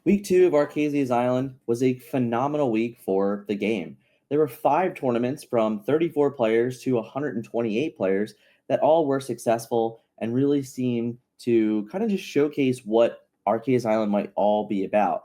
Week 2 of Arcasia's Island was a phenomenal week for the game. There were 5 tournaments from 34 players to 128 players that all were successful and really seemed to kind of just showcase what Arcasia's Island might all be about.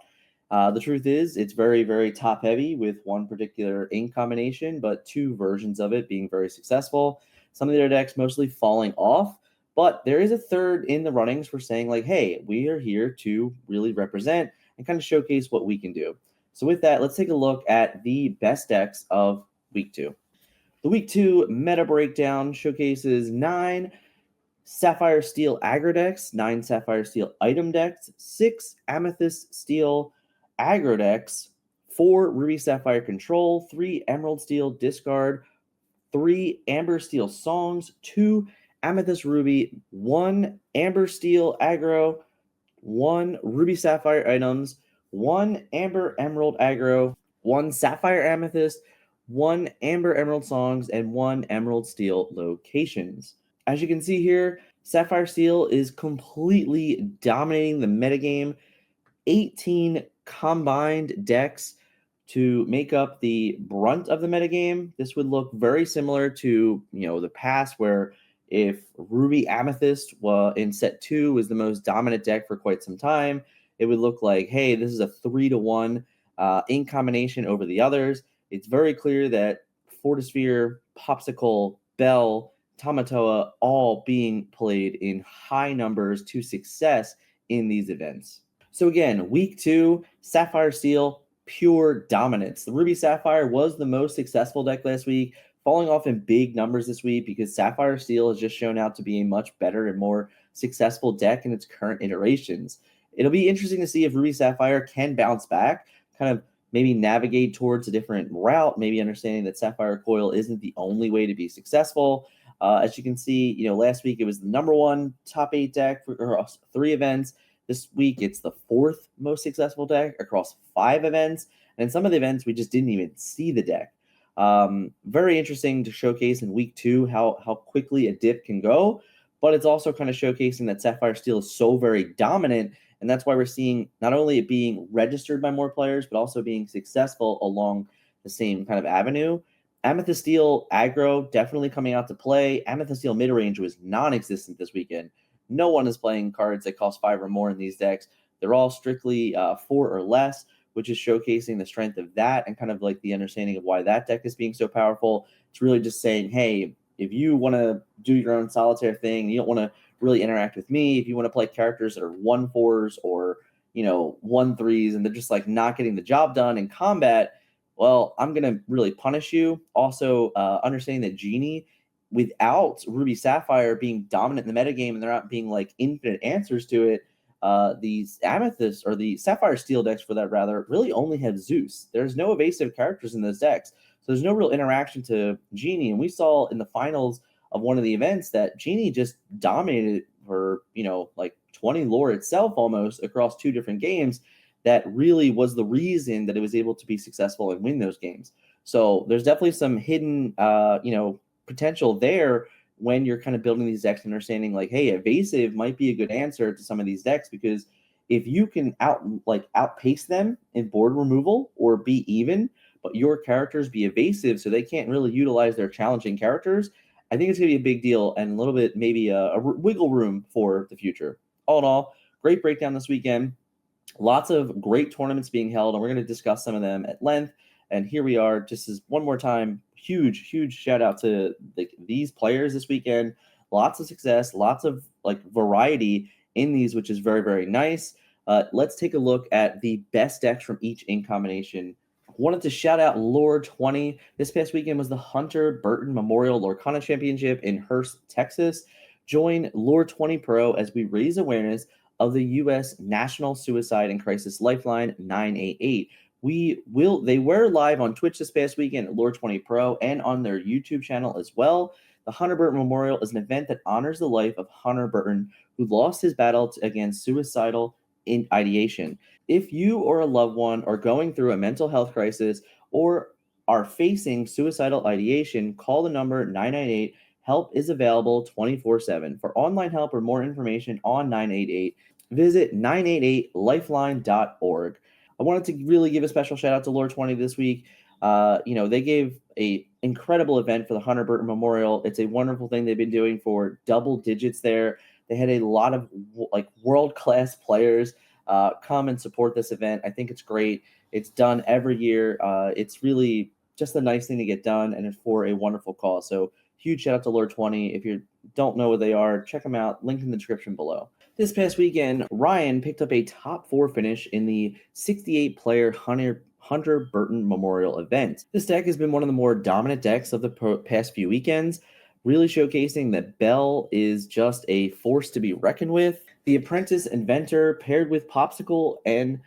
The truth is, it's very, very top heavy with one particular ink combination, but 2 versions of it being very successful. Some of their decks mostly falling off, but there is a third in the runnings for saying, like, hey, we are here to really represent and kind of showcase what we can do. So with that, let's take a look at the best decks of week 2. The week 2 meta breakdown showcases 9 Sapphire Steel aggro decks, 9 Sapphire Steel item decks, 6 Amethyst Steel aggro decks, 4 Ruby Sapphire control, 3 Emerald Steel discard, 3 Amber Steel songs, 2 Amethyst Ruby, 1 Amber Steel aggro, 1 Ruby Sapphire items, 1 Amber Emerald aggro, 1 Sapphire Amethyst, 1 Amber Emerald songs, and 1 Emerald Steel locations. As you can see here, Sapphire Steel is completely dominating the metagame. 18 combined decks to make up the brunt of the metagame. This would look very similar to, the past where if Ruby Amethyst in set 2 was the most dominant deck for quite some time, it would look like, hey, this is a 3-to-1 ink combination over the others. It's very clear that Fortisphere, Popsicle, Bell, Tamatoa all being played in high numbers to success in these events. So again, week 2, Sapphire Steel, pure dominance. The Ruby Sapphire was the most successful deck last week, falling off in big numbers this week because Sapphire Steel has just shown out to be a much better and more successful deck in its current iterations. It'll be interesting to see if Ruby Sapphire can bounce back, kind of maybe navigate towards a different route, maybe understanding that Sapphire Coil isn't the only way to be successful. As you can see, last week it was the number 1 top 8 deck for across 3 events. This week it's the 4th most successful deck across 5 events. And in some of the events, we just didn't even see the deck. Very interesting to showcase in week 2 how quickly a dip can go. But it's also kind of showcasing that Sapphire Steel is so very dominant. And that's why we're seeing not only it being registered by more players, but also being successful along the same kind of avenue. Amethyst Steel aggro definitely coming out to play. Amethyst Steel mid-range was non-existent this weekend. No one is playing cards that cost 5 or more in these decks. They're all strictly 4 or less, which is showcasing the strength of that and kind of like the understanding of why that deck is being so powerful. It's really just saying, hey, if you want to do your own solitaire thing, you don't want to really interact with me, if you want to play characters that are 1/4s or 1/3s and they're just like not getting the job done in combat, well, I'm going to really punish you. Also, understanding that Genie, without Ruby Sapphire being dominant in the metagame and there not being like infinite answers to it, these Amethyst or the Sapphire Steel decks for that rather really only have Zeus. There's no evasive characters in those decks. So there's no real interaction to Genie. And we saw in the finals of one of the events that Genie just dominated for, like 20 lore itself almost across 2 different games. That really was the reason that it was able to be successful and win those games. So there's definitely some hidden, potential there when you're kind of building these decks and understanding like, hey, evasive might be a good answer to some of these decks because if you can outpace them in board removal or be even, but your characters be evasive so they can't really utilize their challenging characters, I think it's going to be a big deal and a little bit maybe a wiggle room for the future. All in all, great breakdown this weekend. Lots of great tournaments being held, and we're going to discuss some of them at length. And here we are, just as one more time, huge shout out to these players this weekend. Lots of success, lots of variety in these, which is very, very nice. Let's take a look at the best decks from each ink combination. Wanted to shout out Lore 20. This past weekend was the Hunter Burton Memorial Lorcana Championship in Hearst, Texas. Join Lore 20 Pro as we raise awareness of the U.S. National Suicide and Crisis Lifeline 988. They were live on Twitch this past weekend at Lore 20 Pro and on their YouTube channel as well. The Hunter Burton Memorial is an event that honors the life of Hunter Burton, who lost his battle against suicidal ideation. If you or a loved one are going through a mental health crisis or are facing suicidal ideation, call the number 998. Help is available 24/7. For online help or more information on 988, visit 988lifeline.org. I wanted to really give a special shout out to Lore 20 this week. They gave a incredible event for the Hunter Burton Memorial. It's a wonderful thing they've been doing for double digits there. They had a lot of world-class players come and support this event. I think it's great. It's done every year. It's really just a nice thing to get done, and it's for a wonderful cause. So huge shout out to Lore 20. If you don't know what they are, check them out. Link in the description below. This past weekend, Ryan picked up a top 4 finish in the 68-player Hunter Burton Memorial event. This deck has been one of the more dominant decks of the past few weekends, really showcasing that Bell is just a force to be reckoned with. The Apprentice Inventor paired with Popsicle and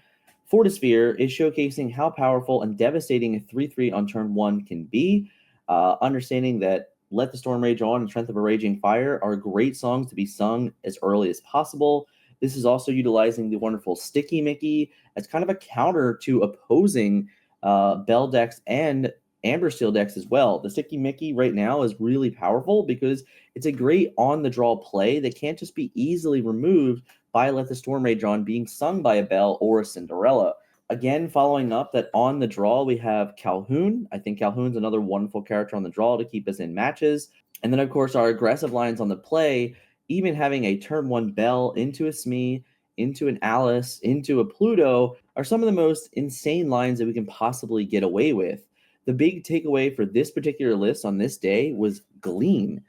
Fortisphere is showcasing how powerful and devastating a 3/3 on turn 1 can be. Understanding that Let the Storm Rage On and Strength of a Raging Fire are great songs to be sung as early as possible. This is also utilizing the wonderful Sticky Mickey as kind of a counter to opposing Bell decks and Amber Steel decks as well. The Sticky Mickey right now is really powerful because it's a great on-the-draw play that can't just be easily removed by Let the Storm Rage On being sung by a Bell or a Cinderella. Again, following up that on the draw, we have Calhoun. I think Calhoun's another wonderful character on the draw to keep us in matches. And then, of course, our aggressive lines on the play, even having a turn 1 Bell into a Smee, into an Alice, into a Pluto, are some of the most insane lines that we can possibly get away with. The big takeaway for this particular list on this day was Glean.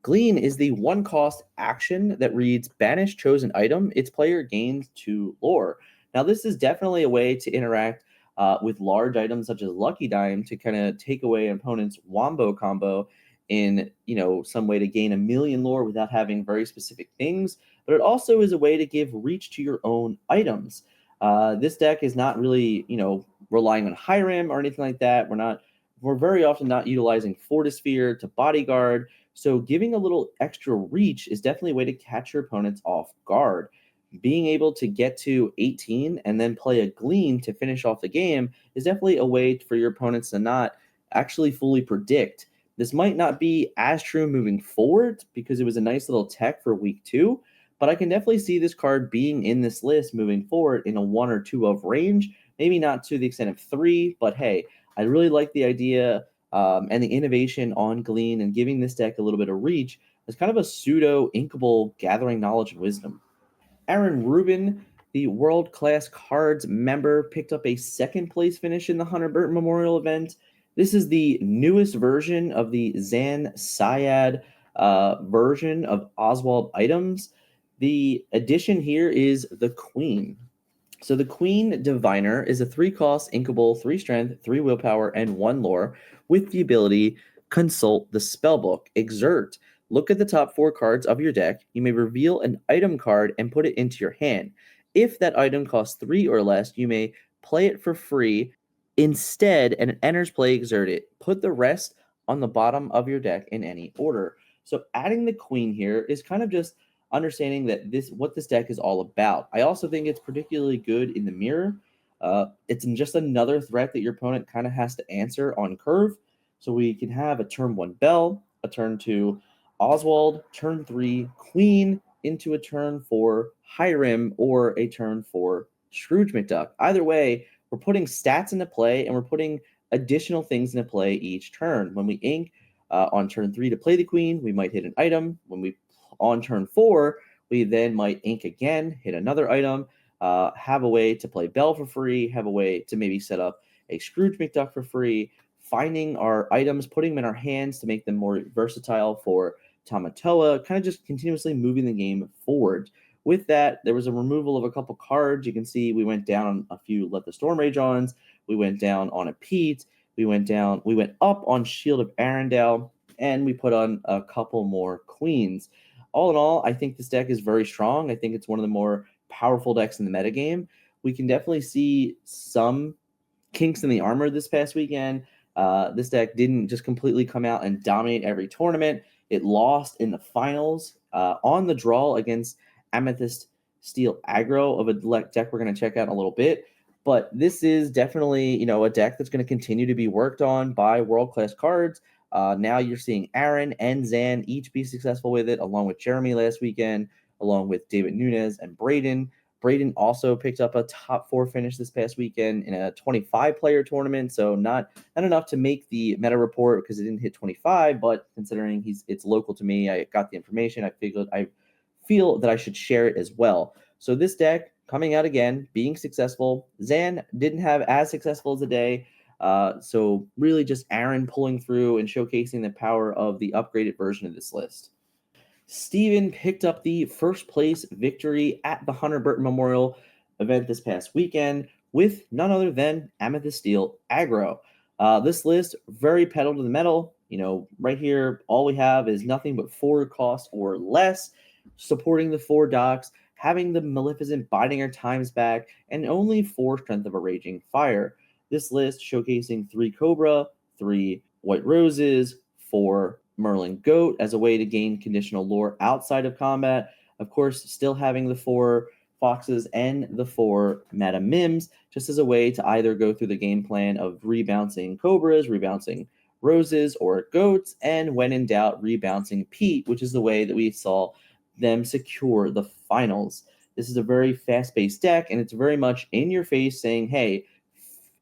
Glean is the 1-cost action that reads Banish Chosen Item. Its player gains 2 lore. Now, this is definitely a way to interact with large items such as Lucky Dime to kind of take away an opponent's Wombo combo in, some way to gain 1,000,000 lore without having very specific things. But it also is a way to give reach to your own items. This deck is not really, relying on Hiram or anything like that. We're very often not utilizing Fortisphere to bodyguard. So giving a little extra reach is definitely a way to catch your opponents off guard. Being able to get to 18 and then play a Glean to finish off the game is definitely a way for your opponents to not actually fully predict. This might not be as true moving forward because it was a nice little tech for week 2, but I can definitely see this card being in this list moving forward in a 1 or 2 of range, maybe not to the extent of 3, but hey, I really like the idea and the innovation on Glean and giving this deck a little bit of reach as kind of a pseudo inkable gathering knowledge and wisdom. Aaron Rubin, the World Class Cards member, picked up a 2nd place finish in the Hunter Burton Memorial event. This is the newest version of the Zan Syad version of Oswald items. The addition here is the Queen. So the Queen Diviner is a 3-cost inkable, 3 strength, 3 willpower, and 1 lore with the ability Consult the Spellbook. Exert. Look at the top 4 cards of your deck. You may reveal an item card and put it into your hand. If that item costs 3 or less, you may play it for free instead and it enters play. Exert it. Put the rest on the bottom of your deck in any order. So adding the Queen here is kind of just understanding that what this deck is all about. I also think it's particularly good in the mirror. It's just another threat that your opponent kind of has to answer on curve. So we can have a turn 1 Bell, a turn 2 Oswald, turn 3 Queen, into a turn 4 Hiram, or a turn 4 Scrooge McDuck. Either way, we're putting stats into play and we're putting additional things into play each turn. When we ink on turn 3 to play the Queen, we might hit an item. When we on turn 4, we then might ink again, hit another item, have a way to play Bell for free, have a way to maybe set up a Scrooge McDuck for free, finding our items, putting them in our hands to make them more versatile for Tamatoa, kind of just continuously moving the game forward. With that, there was a removal of a couple cards. You can see we went down on a few Let the Storm Rage Ons. We went down on a Pete. We went up on Shield of Arendelle, and we put on a couple more Queens. All in all, I think this deck is very strong. I think it's one of the more powerful decks in the metagame. We can definitely see some kinks in the armor this past weekend. This deck didn't just completely come out and dominate every tournament. It lost in the finals on the draw against Amethyst Steel Aggro of a deck we're going to check out in a little bit. But this is definitely, a deck that's going to continue to be worked on by world-class cards. Now you're seeing Aaron and Zan each be successful with it, along with Jeremy last weekend, along with David Nunez and Braden. Braden also picked up a top 4 finish this past weekend in a 25-player tournament, so not enough to make the meta report because it didn't hit 25, but considering it's local to me, I got the information. I feel that I should share it as well. So this deck coming out again, being successful. Zan didn't have as successful as a day. So really just Aaron pulling through and showcasing the power of the upgraded version of this list. Steven picked up the first place victory at the Hunter Burton Memorial event this past weekend with none other than Amethyst Steel Aggro. This list, very pedal to the metal. Right here, all we have is nothing but 4 cost or less, supporting the 4 docks, having the Maleficent biding our times back, and only 4 Strength of a Raging Fire. This list showcasing 3 Cobra, 3 White Roses, 4 Merlin Goat as a way to gain conditional lore outside of combat. Of course, still having the 4 Foxes and the 4 Madam Mims, just as a way to either go through the game plan of rebouncing Cobras, rebouncing Roses or Goats, and when in doubt, rebouncing Pete, which is the way that we saw them secure the finals. This is a very fast-paced deck, and it's very much in your face saying, hey,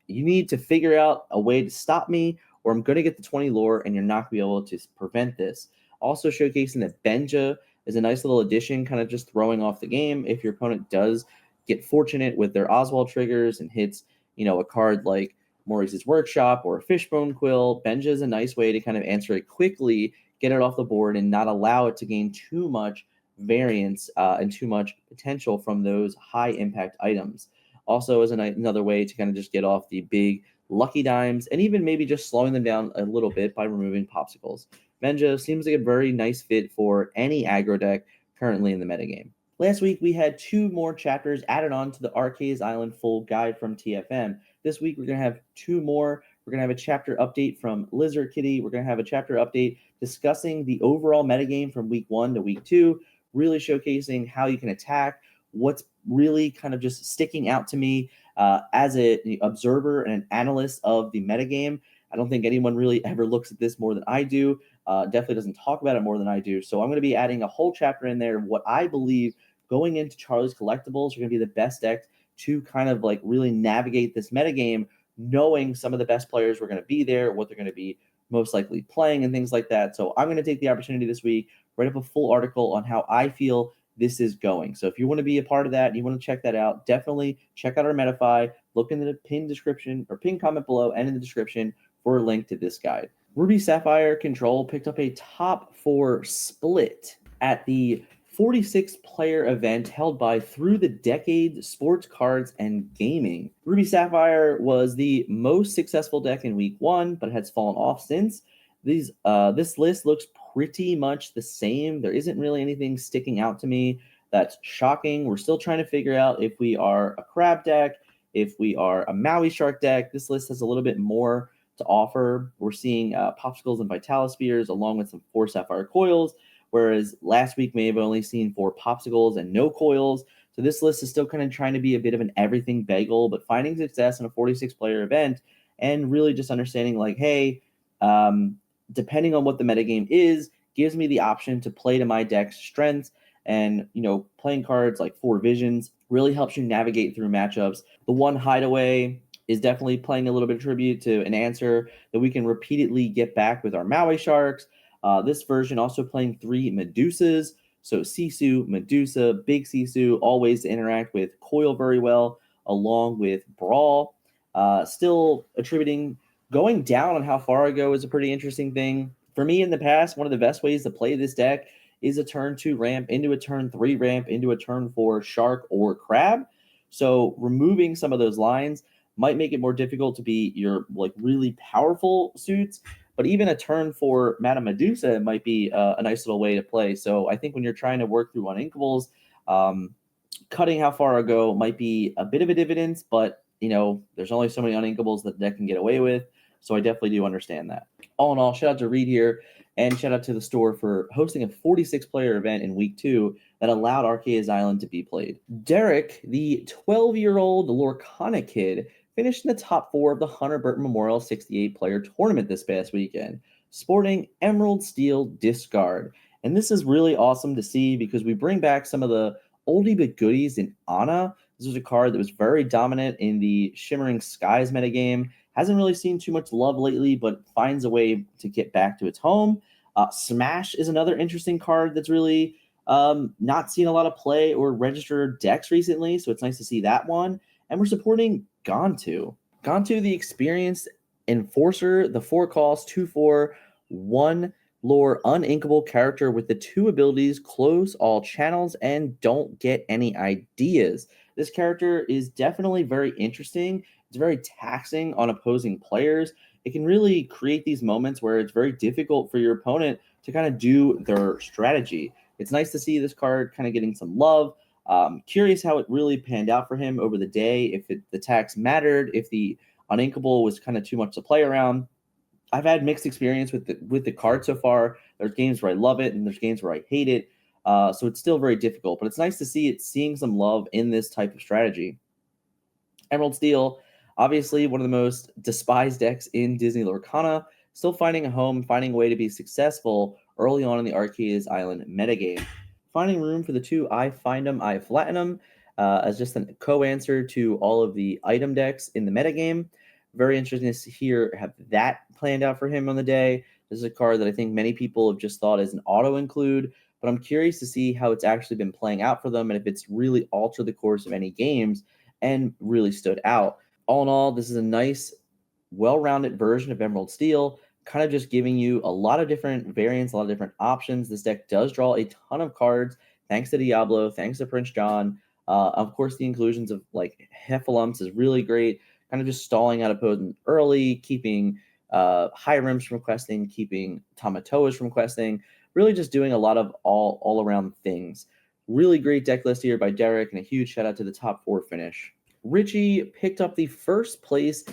you need to figure out a way to stop me, or I'm going to get the 20 lore, and you're not going to be able to prevent this. Also showcasing that Benja is a nice little addition, kind of just throwing off the game. If your opponent does get fortunate with their Oswald triggers and hits, a card like Maurice's Workshop or a Fishbone Quill, Benja is a nice way to kind of answer it quickly, get it off the board, and not allow it to gain too much variance and too much potential from those high impact items. Also as another way to kind of just get off the big lucky dimes and even maybe just slowing them down a little bit by removing popsicles. Benja seems like a very nice fit for any aggro deck currently in the metagame. Last week, we had 2 more chapters added on to the Arceus Island full guide from TFM. This week, we're going to have 2 more. We're going to have a chapter update from Lizard Kitty. We're going to have a chapter update discussing the overall metagame from week 1 to week 2, really showcasing how you can attack, what's really kind of just sticking out to me as an observer and an analyst of the metagame. I don't think anyone really ever looks at this more than I do. Definitely doesn't talk about it more than I do. So I'm going to be adding a whole chapter in there of what I believe going into Charlie's Collectibles are going to be the best decks to kind of like really navigate this metagame, knowing some of the best players were going to be there, what they're going to be most likely playing and things like that. So I'm going to take the opportunity this week, write up a full article on how I feel this is going. So if you want to be a part of that, you want to check that out, definitely check out our Metafy, look in the pinned description or pinned comment below and in the description for a link to this guide. Ruby Sapphire Control picked up a top 4 split at the 46-player event held by Through the Decade Sports Cards and Gaming. Ruby Sapphire was the most successful deck in week 1, but has fallen off since. This list looks pretty much the same. There isn't really anything sticking out to me that's shocking. We're still trying to figure out if we are a crab deck, if we are a Maui Shark deck. This list has a little bit more to offer. We're seeing Popsicles and Vitalispheres along with some 4 Sapphire Coils, whereas last week may have only seen 4 Popsicles and no Coils. So this list is still kind of trying to be a bit of an everything bagel, but finding success in a 46-player event and really just understanding like, hey, depending on what the metagame is, gives me the option to play to my deck's strengths. And, playing cards like 4 Visions really helps you navigate through matchups. The 1 Hideaway is definitely playing a little bit of tribute to an answer that we can repeatedly get back with our Maui Sharks. This version also playing 3 Medusas. So Sisu, Medusa, Big Sisu, always interact with Coil very well, along with Brawl. Still attributing going down on how far I go is a pretty interesting thing. For me in the past, one of the best ways to play this deck is a turn 2 ramp into a turn 3 ramp into a turn 4 shark or crab. So removing some of those lines might make it more difficult to be your like really powerful suits, but even a turn 4 Madame Medusa might be a nice little way to play. So I think when you're trying to work through uninkables, cutting how far I go might be a bit of a dividend, but there's only so many uninkables that the deck can get away with. So I definitely do understand that. All in all, shout out to Reed here and shout out to the store for hosting a 46-player event in week 2 that allowed Arceus Island to be played. Derek, the 12-year-old Lorcana kid, finished in the top 4 of the Hunter Burton Memorial 68-player tournament this past weekend, sporting Emerald Steel Discard. And this is really awesome to see because we bring back some of the oldie but goodies in Ana. This was a card that was very dominant in the Shimmering Skies metagame. Hasn't really seen too much love lately, but finds a way to get back to its home. Smash is another interesting card that's really not seen a lot of play or registered decks recently, so it's nice to see that one. And we're supporting Gontu. Gontu, the experienced enforcer, the 4 cost, 2/4, 1 lore, uninkable character with the 2 abilities, close all channels, and don't get any ideas. This character is definitely very interesting. It's very taxing on opposing players. It can really create these moments where it's very difficult for your opponent to kind of do their strategy. It's nice to see this card kind of getting some love. Curious how it really panned out for him over the day, if the tax mattered, if the uninkable was kind of too much to play around. I've had mixed experience with the card so far. There's games where I love it, and there's games where I hate it. So it's still very difficult, but it's nice to see it seeing some love in this type of strategy. Emerald Steel, obviously one of the most despised decks in Disney Lorcana, still finding a home, finding a way to be successful early on in the Arceus Island metagame. Finding room for the 2 I Find 'em, I Flatten 'em as just a co-answer to all of the item decks in the metagame. Very interesting to hear have that planned out for him on the day. This is a card that I think many people have just thought is an auto include, but I'm curious to see how it's actually been playing out for them and if it's really altered the course of any games and really stood out. All in all, this is a nice, well-rounded version of Emerald Steel, kind of just giving you a lot of different variants, a lot of different options. This deck does draw a ton of cards, thanks to Diablo, thanks to Prince John. Of course, the inclusions of like Heffalumps is really great, kind of just stalling out opponent early, keeping Hyrims from questing, keeping Tamatoas from questing, really just doing a lot of all-around things. Really great deck list here by Derek, and a huge shout out to the top 4 finish. Richie picked up the first place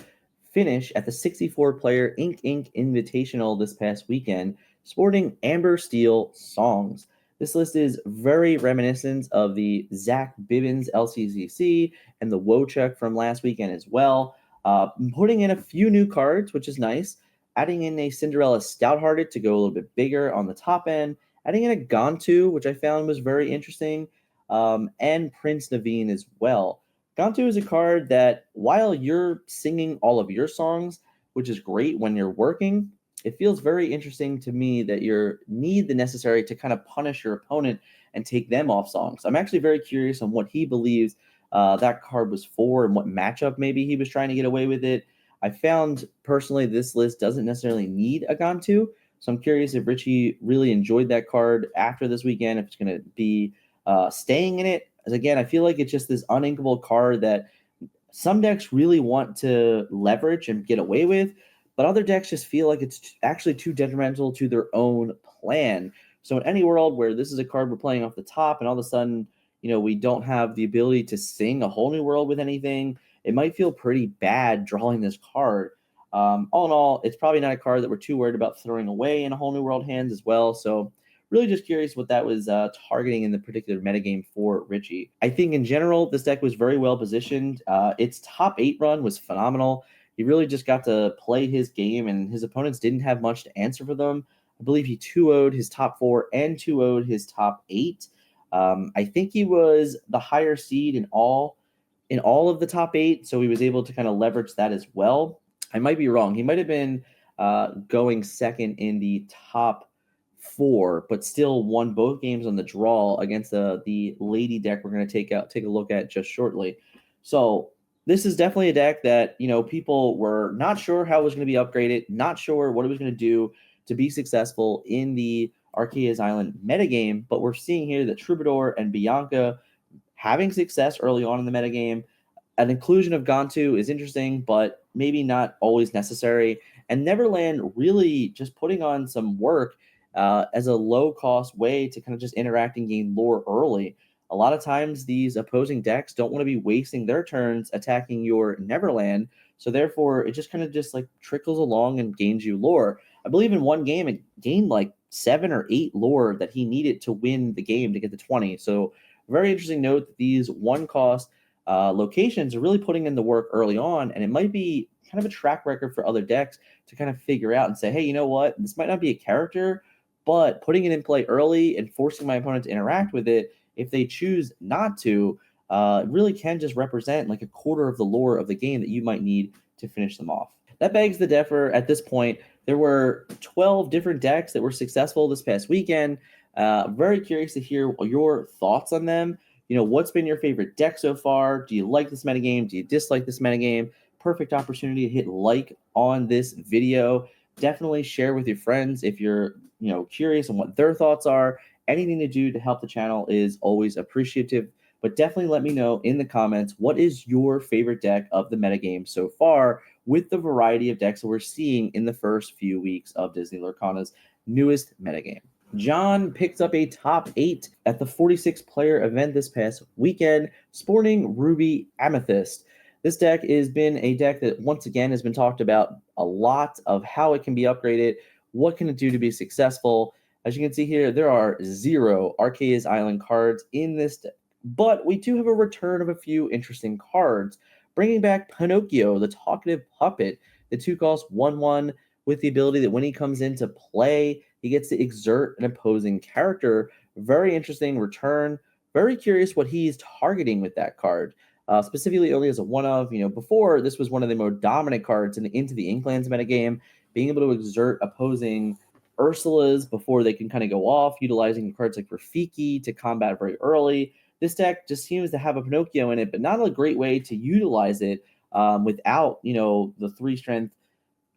finish at the 64-player Ink Invitational this past weekend, sporting Amber Steel songs. This list is very reminiscent of the Zach Bibbins LCCC and the Wojciech from last weekend as well. Putting in a few new cards, which is nice. Adding in a Cinderella Stouthearted to go a little bit bigger on the top end. Adding in a Gontu, which I found was very interesting. And Prince Naveen as well. Gontu is a card that, while you're singing all of your songs, which is great when you're working, it feels very interesting to me that you need the necessary to kind of punish your opponent and take them off songs. I'm actually very curious on what he believes that card was for and what matchup maybe he was trying to get away with it. I found personally this list doesn't necessarily need a Gontu, so I'm curious if Richie really enjoyed that card after this weekend, if it's going to be staying in it. As again, I feel like it's just this uninkable card that some decks really want to leverage and get away with, but other decks just feel like it's actually too detrimental to their own plan. So in any world where this is a card we're playing off the top and all of a sudden, we don't have the ability to sing a whole new world with anything, it might feel pretty bad drawing this card. All in all, it's probably not a card that we're too worried about throwing away in a whole new world hands as well. So really just curious what that was targeting in the particular metagame for Richie. I think in general, this deck was very well positioned. Its top 8 run was phenomenal. He really just got to play his game, and his opponents didn't have much to answer for them. I believe he 2-0'd his top 4 and 2-0'd his top 8. I think he was the higher seed in all of the top 8, so he was able to kind of leverage that as well. I might be wrong. He might have been going second in the top 4, but still won both games on the draw against the lady deck we're going to take a look at just shortly. So this is definitely a deck that people were not sure how it was going to be upgraded, not sure what it was going to do to be successful in the Arceus Island metagame, but we're seeing here that Troubadour and Bianca having success early on in the metagame. An inclusion of Gontu is interesting, but maybe not always necessary. And Neverland really just putting on some work as a low-cost way to kind of just interact and gain lore early. A lot of times these opposing decks don't want to be wasting their turns attacking your Neverland, so therefore it just kind of just like trickles along and gains you lore. I believe in one game it gained like 7 or 8 lore that he needed to win the game to get to 20. So very interesting note that these one-cost locations are really putting in the work early on, and it might be kind of a track record for other decks to kind of figure out and say, hey, you know what? This might not be a character, but putting it in play early and forcing my opponent to interact with it if they choose not to, it really can just represent like a quarter of the lore of the game that you might need to finish them off. That begs the differ at this point. There were 12 different decks that were successful this past weekend. Very curious to hear your thoughts on them. What's been your favorite deck so far? Do you like this metagame? Do you dislike this metagame? Perfect opportunity to hit like on this video. Definitely share with your friends if you're curious on what their thoughts are. Anything to do to help the channel is always appreciative. But definitely let me know in the comments, what is your favorite deck of the metagame so far with the variety of decks that we're seeing in the first few weeks of Disney Lorcana's newest metagame. John picked up a top 8 at the 46-player event this past weekend, sporting Ruby Amethyst. This deck has been a deck that, once again, has been talked about a lot of how it can be upgraded, what can it do to be successful. As you can see here, there are 0 Arceus Island cards in this deck. But we do have a return of a few interesting cards, bringing back Pinocchio, the talkative puppet. The 2 costs 1/1 with the ability that when he comes into play, he gets to exert an opposing character. Very interesting return. Very curious what he's targeting with that card. Specifically only as a one-of. Before, this was one of the more dominant cards in the Into the Inklands metagame, being able to exert opposing Ursulas before they can kind of go off, utilizing cards like Rafiki to combat very early. This deck just seems to have a Pinocchio in it, but not a great way to utilize it without, the 3-strength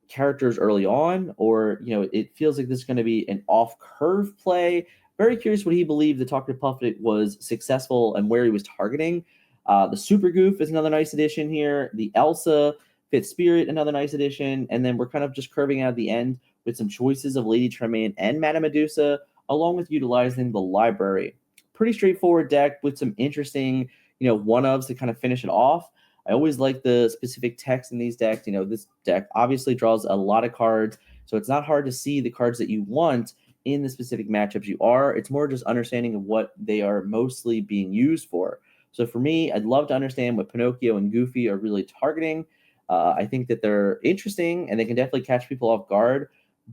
characters early on, or, it feels like this is going to be an off-curve play. Very curious what he believed the Talkative Puppet was successful and where he was targeting. The Super Goof is another nice addition here. The Elsa Fit Spirit, another nice addition. And then we're kind of just curving out at the end with some choices of Lady Tremaine and Madame Medusa, along with utilizing the library. Pretty straightforward deck with some interesting, one-ofs to kind of finish it off. I always like the specific text in these decks. This deck obviously draws a lot of cards, so it's not hard to see the cards that you want in the specific matchups you are. It's more just understanding of what they are mostly being used for. So for me, I'd love to understand what Pinocchio and Goofy are really targeting. I think that they're interesting and they can definitely catch people off guard,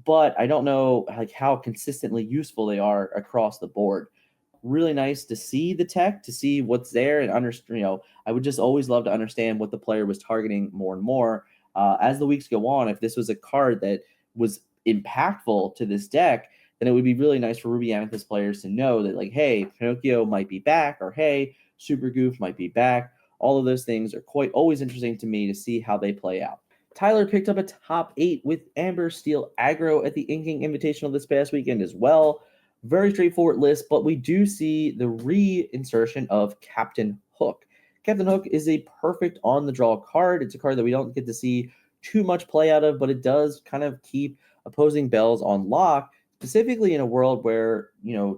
but I don't know how consistently useful they are across the board. Really nice to see the tech, to see what's there, and understand. I would just always love to understand what the player was targeting more and more as the weeks go on. If this was a card that was impactful to this deck, then it would be really nice for Ruby Amethyst players to know that, hey, Pinocchio might be back, or hey, Super Goof might be back. All of those things are quite always interesting to me to see how they play out. Tyler picked up a top 8 with Amber Steel Aggro at the Inking Invitational this past weekend as well. Very straightforward list, but we do see the reinsertion of Captain Hook. Captain Hook is a perfect on-the-draw card. It's a card that we don't get to see too much play out of, but it does kind of keep opposing bells on lock, specifically in a world where,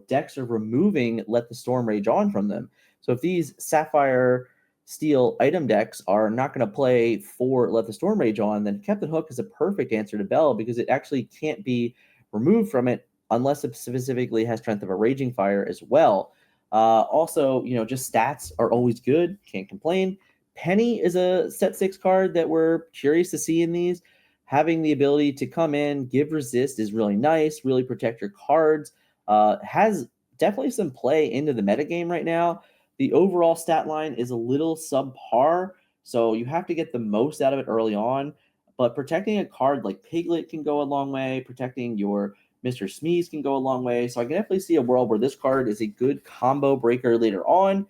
decks are removing Let the Storm Rage On from them. So if these Sapphire Steel item decks are not going to play for Let the Storm Rage On, then Captain Hook is a perfect answer to Bell because it actually can't be removed from it unless it specifically has Strength of a Raging Fire as well. Also, just stats are always good. Can't complain. Penny is a set 6 card that we're curious to see in these. Having the ability to come in, give resist is really nice, really protect your cards. Has definitely some play into the metagame right now. The overall stat line is a little subpar, so you have to get the most out of it early on. But protecting a card like Piglet can go a long way. Protecting your Mr. Smeeze can go a long way. So I can definitely see a world where this card is a good combo breaker later on.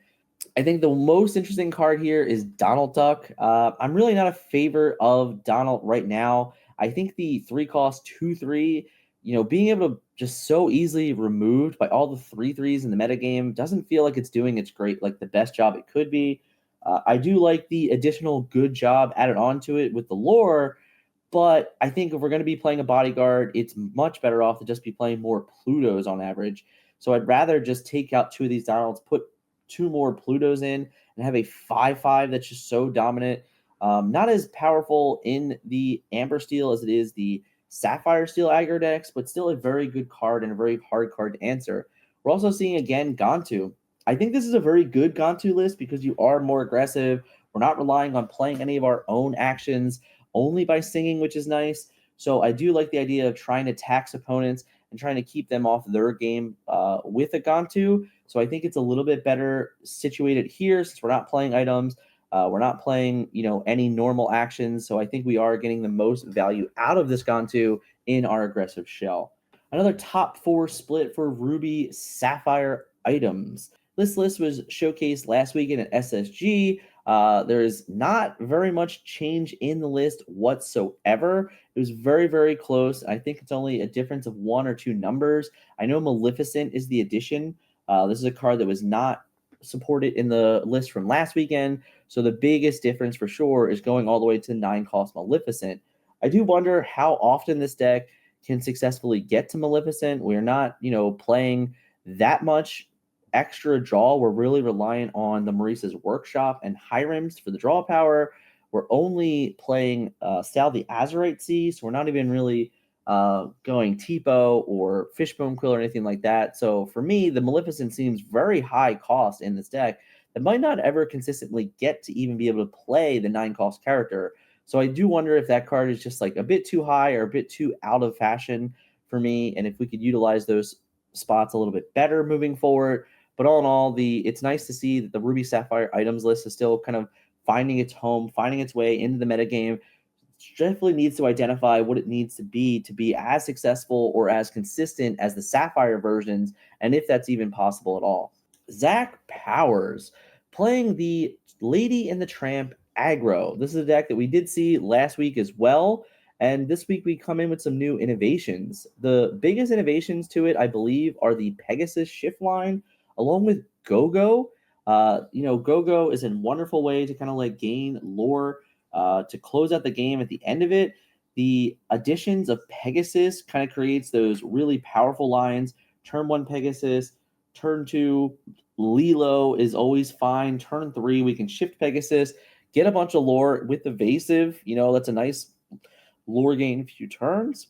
I think the most interesting card here is Donald Duck. I'm really not a favor of Donald right now. I think the 3-cost 2/3, being able to just so easily removed by all the 3/3s in the metagame doesn't feel like it's doing its the best job it could be. I do like the additional good job added onto it with the lore, but I think if we're going to be playing a bodyguard, it's much better off to just be playing more Plutos on average. So I'd rather just take out 2 of these Donalds, put 2 more Plutos in, and have a 5/5 that's just so dominant. Not as powerful in the Amber Steel as it is the Sapphire Steel aggro decks, but still a very good card and a very hard card to answer. We're also seeing, again, Gantu. I think this is a very good Gantu list because you are more aggressive. We're not relying on playing any of our own actions only by singing, which is nice. So I do like the idea of trying to tax opponents and trying to keep them off their game with a Gantu. So I think it's a little bit better situated here since we're not playing items. We're not playing, any normal actions. So I think we are getting the most value out of this Gantu in our aggressive shell. Another top 4 split for Ruby Sapphire items. This list was showcased last weekend at SSG. There is not very much change in the list whatsoever. It was very, very close. I think it's only a difference of 1 or 2 numbers. I know Maleficent is the addition. This is a card that was not supported in the list from last weekend. So the biggest difference for sure is going all the way to 9-cost Maleficent. I do wonder how often this deck can successfully get to Maleficent. We're not, playing that much extra draw. We're really reliant on the Maurice's Workshop and Hyrims for the draw power. We're only playing Sal the Azurite Sea, so we're not even really going Tipo or Fishbone Quill or anything like that. So for me, the Maleficent seems very high cost in this deck that might not ever consistently get to even be able to play the 9-cost character. So I do wonder if that card is just like a bit too high or a bit too out of fashion for me, and if we could utilize those spots a little bit better moving forward. But all in all, it's nice to see that the Ruby Sapphire items list is still kind of finding its home, finding its way into the metagame. Definitely needs to identify what it needs to be as successful or as consistent as the Sapphire versions, and if that's even possible at all. Zach Powers playing the Lady and the Tramp Aggro. This is a deck that we did see last week as well. And this week we come in with some new innovations. The biggest innovations to it, I believe, are the Pegasus shift line along with Go-Go. Go-Go is a wonderful way to kind of like gain lore to close out the game at the end of it. The additions of Pegasus kind of creates those really powerful lines. Turn 1 Pegasus, turn 2 Lilo is always fine. Turn 3 we can shift Pegasus, get a bunch of lore with evasive. That's a nice lore gain few turns.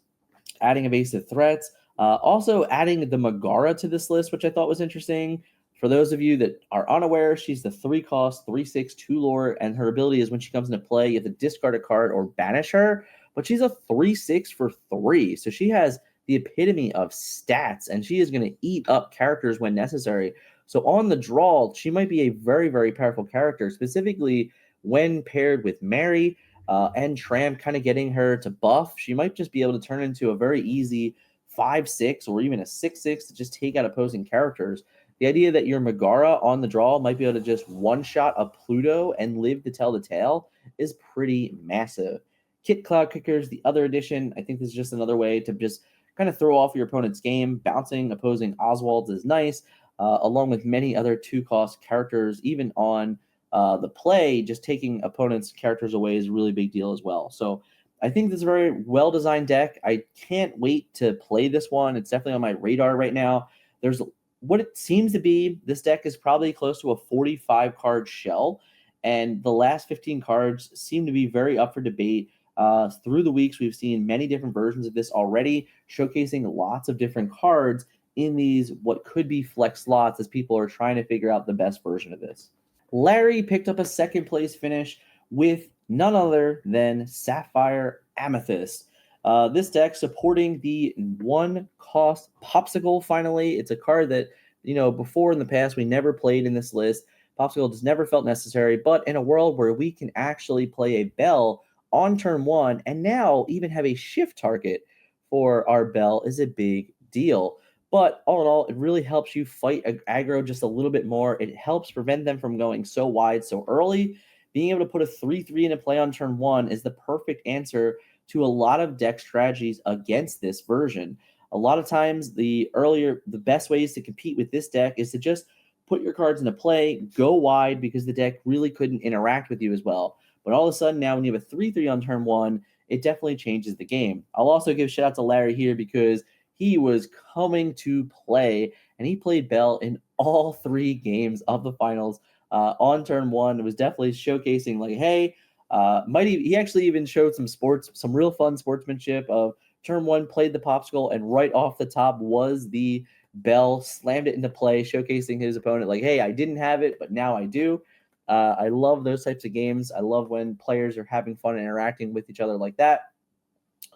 Adding evasive threats. Also adding the Megara to this list, which I thought was interesting. For those of you that are unaware, she's the 3-cost, 3/6, 2 lore, and her ability is when she comes into play, you have to discard a card or banish her. But she's a 3/6 for 3, so she has the epitome of stats, and she is going to eat up characters when necessary. So on the draw, she might be a very, very powerful character, specifically when paired with Mary and Tramp, kind of getting her to buff. She might just be able to turn into a very easy 5/6 or even a 6/6 to just take out opposing characters. The idea that your Megara on the draw might be able to just one-shot a Pluto and live to tell the tale is pretty massive. Kit Cloud Kickers, the other addition, I think this is just another way to just kind of throw off your opponent's game. Bouncing opposing Oswalds is nice, along with many other 2-cost characters, even on the play. Just taking opponents' characters away is a really big deal as well. So I think this is a very well-designed deck. I can't wait to play this one. It's definitely on my radar right now. There's what it seems to be. This deck is probably close to a 45-card shell, and the last 15 cards seem to be very up for debate. Through the weeks, we've seen many different versions of this already, showcasing lots of different cards in these what could be flex slots as people are trying to figure out the best version of this. Larry picked up a second place finish with none other than Sapphire Amethyst. This deck supporting the 1-cost Popsicle finally. It's a card that, before in the past we never played in this list. Popsicle just never felt necessary, but in a world where we can actually play a Bell on turn 1 and now even have a shift target for our Bell is a big deal. But all in all, it really helps you fight aggro just a little bit more. It helps prevent them from going so wide so early. Being able to put a 3/3 into play on turn 1 is the perfect answer to a lot of deck strategies against this version. A lot of times, the best ways to compete with this deck is to just put your cards into play, go wide, because the deck really couldn't interact with you as well. But all of a sudden now, when you have a 3/3 on turn 1, it definitely changes the game. I'll also give shout out to Larry here because he was coming to play, and he played Bell in all 3 games of the finals on turn 1. It was definitely showcasing like, hey, he actually even showed some real fun sportsmanship of turn 1, played the Popsicle, and right off the top was the Bell, slammed it into play, showcasing his opponent like, hey, I didn't have it, but now I do. I love those types of games. I love when players are having fun and interacting with each other like that.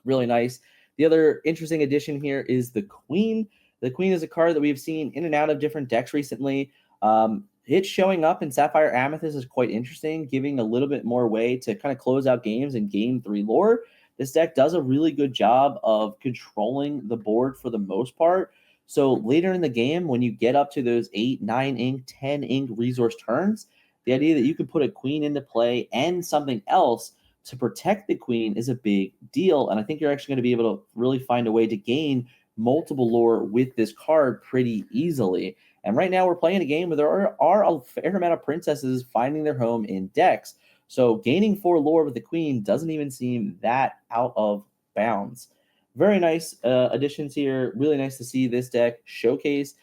Really nice. The other interesting addition here is the Queen. The Queen is a card that we've seen in and out of different decks recently. It showing up in Sapphire Amethyst is quite interesting, giving a little bit more way to kind of close out games in Game 3 lore. This deck does a really good job of controlling the board for the most part. So later in the game, when you get up to those 8, 9 ink, 10 ink resource turns, the idea that you can put a Queen into play and something else to protect the Queen is a big deal. And I think you're actually going to be able to really find a way to gain multiple lore with this card pretty easily. And right now we're playing a game where there are a fair amount of princesses finding their home in decks. So gaining 4 lore with the Queen doesn't even seem that out of bounds. Very nice additions here. Really nice to see this deck showcase.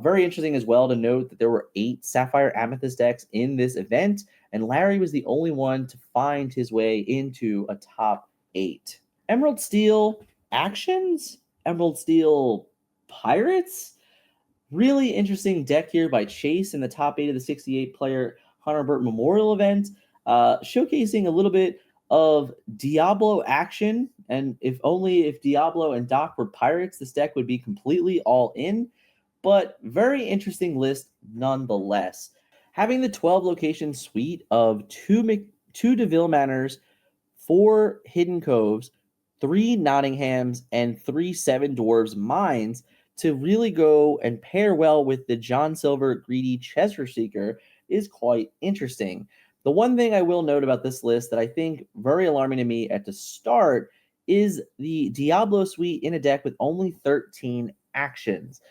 Very interesting as well to note that there were 8 Sapphire Amethyst decks in this event, and Larry was the only one to find his way into a top 8. Emerald Steel actions? Emerald Steel Pirates? Really interesting deck here by Chase in the top 8 of the 68-player Hunter Burt Memorial event, showcasing a little bit of Diablo action. And if Diablo and Doc were pirates, this deck would be completely all in. But very interesting list nonetheless. Having the 12 location suite of 2 DeVille Manors, 4 Hidden Coves, 3 Nottinghams, and 3 Seven Dwarves Mines to really go and pair well with the John Silver Greedy Treasure Seeker is quite interesting. The one thing I will note about this list that I think very alarming to me at the start is the Diablo suite in a deck with only 13 actions.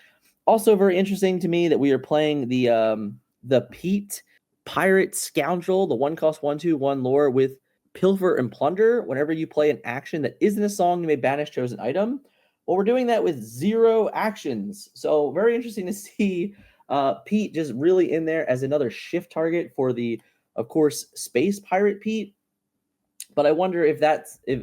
Also very interesting to me that we are playing the Pete Pirate Scoundrel, the 1-cost 1/2/1 lore with Pilfer and Plunder. Whenever you play an action that isn't a song, you may banish chosen item. Well, we're doing that with 0 actions. So very interesting to see Pete just really in there as another shift target for the, of course, Space Pirate Pete. But I wonder if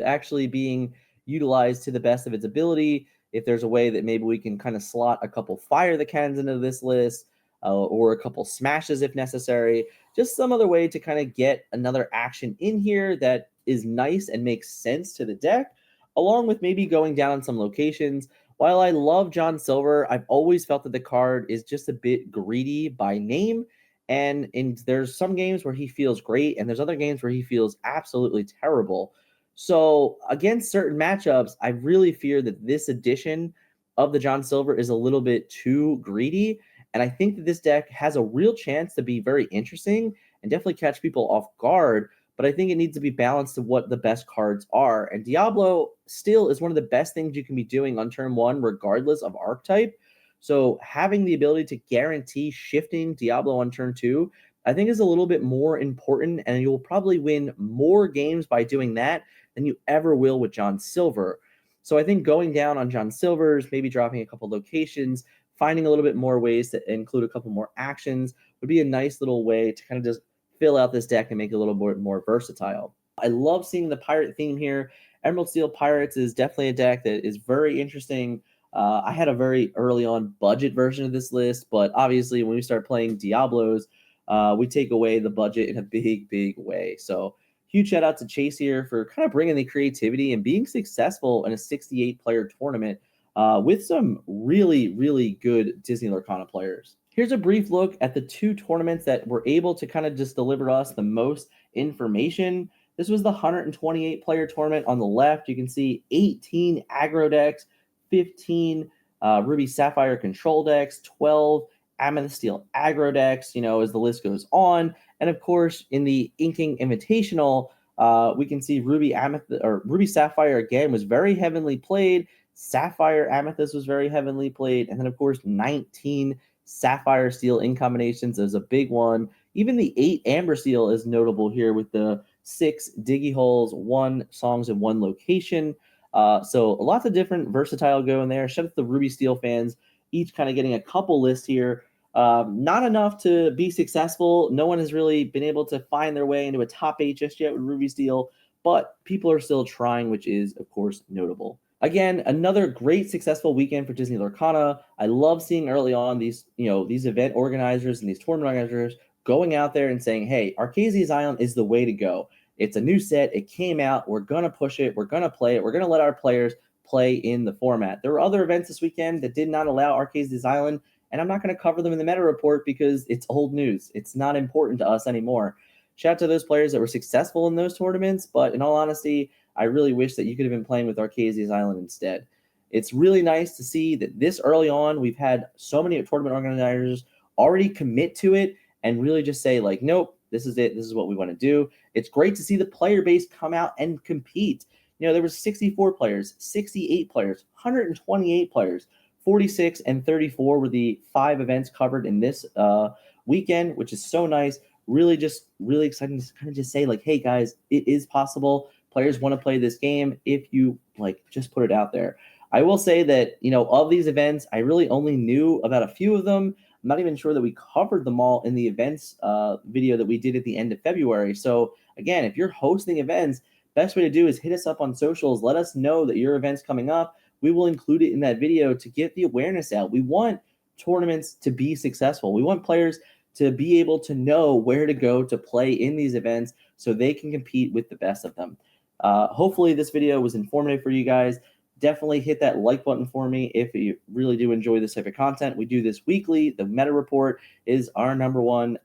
actually being utilized to the best of its ability, if there's a way that maybe we can kind of slot a couple Fire the Cans into this list, or a couple Smashes if necessary. Just some other way to kind of get another action in here that is nice and makes sense to the deck, along with maybe going down on some locations. While I love John Silver, I've always felt that the card is just a bit greedy by name. And there's some games where he feels great, and there's other games where he feels absolutely terrible. So against certain matchups, I really fear that this edition of the John Silver is a little bit too greedy. And I think that this deck has a real chance to be very interesting and definitely catch people off guard. But I think it needs to be balanced to what the best cards are. And Diablo still is one of the best things you can be doing on turn 1, regardless of archetype. So having the ability to guarantee shifting Diablo on turn 2, I think is a little bit more important, and you'll probably win more games by doing that than you ever will with John Silver. So I think going down on John Silver's, maybe dropping a couple locations, finding a little bit more ways to include a couple more actions would be a nice little way to kind of just fill out this deck and make it a little bit more versatile. I love seeing the pirate theme here. Emerald Steel Pirates is definitely a deck that is very interesting. I had a very early on budget version of this list, but obviously when we start playing Diablos, we take away the budget in a big, big way. So huge shout out to Chase here for kind of bringing the creativity and being successful in a 68-player tournament with some really, really good Disney Lorcana players. Here's a brief look at the 2 tournaments that were able to kind of just deliver us the most information. This was the 128-player tournament on the left. You can see 18 aggro decks, 15 Ruby Sapphire control decks, 12 Amethyst Steel aggro decks, as the list goes on. And of course, in the Inking Invitational, we can see Ruby Sapphire again was very heavily played. Sapphire Amethyst was very heavily played. And then, of course, 19 Sapphire Steel in combinations is a big one. Even the 8 Amber Steel is notable here with the 6 Diggy Holes, 1 Songs in 1 location. So lots of different versatile going there. Shout out to the Ruby Steel fans, each kind of getting a couple lists here. Not enough to be successful. No one has really been able to find their way into a top 8 just yet with Ruby Steel, but people are still trying, which is, of course, notable. Again, another great successful weekend for Disney Lorcana. I love seeing early on these event organizers and these tournament organizers going out there and saying, hey, Arcasia's Island is the way to go. It's a new set. It came out. We're going to push it. We're going to play it. We're going to let our players play in the format. There were other events this weekend that did not allow Arcades Island, and I'm not going to cover them in the meta report because it's old news. It's not important to us anymore. Shout out to those players that were successful in those tournaments, but in all honesty, I really wish that you could have been playing with Arcades Island instead. It's really nice to see that this early on, we've had so many tournament organizers already commit to it and really just say, like, nope, this is it. This is what we want to do. It's great to see the player base come out and compete. There was 64 players, 68 players, 128 players, 46 and 34 were the 5 events covered in this weekend, which is so nice. Really exciting to kind of just say, like, hey guys, it is possible. Players want to play this game if you just put it out there. I will say that, of these events, I really only knew about a few of them. I'm not even sure that we covered them all in the events video that we did at the end of February. So again, if you're hosting events, best way to do is hit us up on socials. Let us know that your event's coming up. We will include it in that video to get the awareness out. We want tournaments to be successful. We want players to be able to know where to go to play in these events so they can compete with the best of them. Hopefully this video was informative for you guys. Definitely hit that like button for me if you really do enjoy this type of content. We do this weekly. The meta report is our number one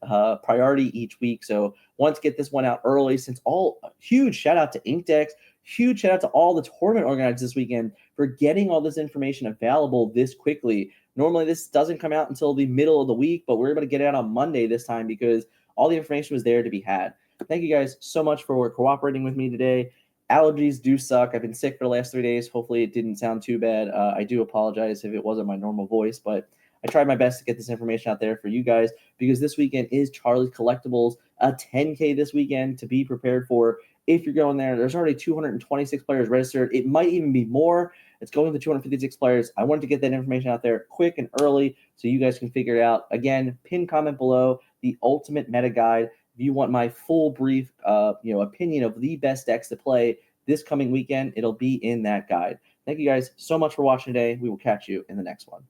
priority each week. So want to get this one out early, since huge shout out to Inkdex, huge shout out to all the tournament organizers this weekend for getting all this information available this quickly. Normally this doesn't come out until the middle of the week, but we're able to get it out on Monday this time because all the information was there to be had. Thank you guys so much for cooperating with me today. Allergies do suck. I've been sick for the last 3 days. Hopefully it didn't sound too bad. I do apologize if it wasn't my normal voice, but I tried my best to get this information out there for you guys because this weekend is Charlie's Collectibles, a 10K this weekend to be prepared for. If you're going there, there's already 226 players registered. It might even be more. It's going to 256 players. I wanted to get that information out there quick and early so you guys can figure it out. Again, pin comment below the ultimate meta guide. If you want my full brief opinion of the best decks to play this coming weekend, it'll be in that guide. Thank you guys so much for watching today. We will catch you in the next one.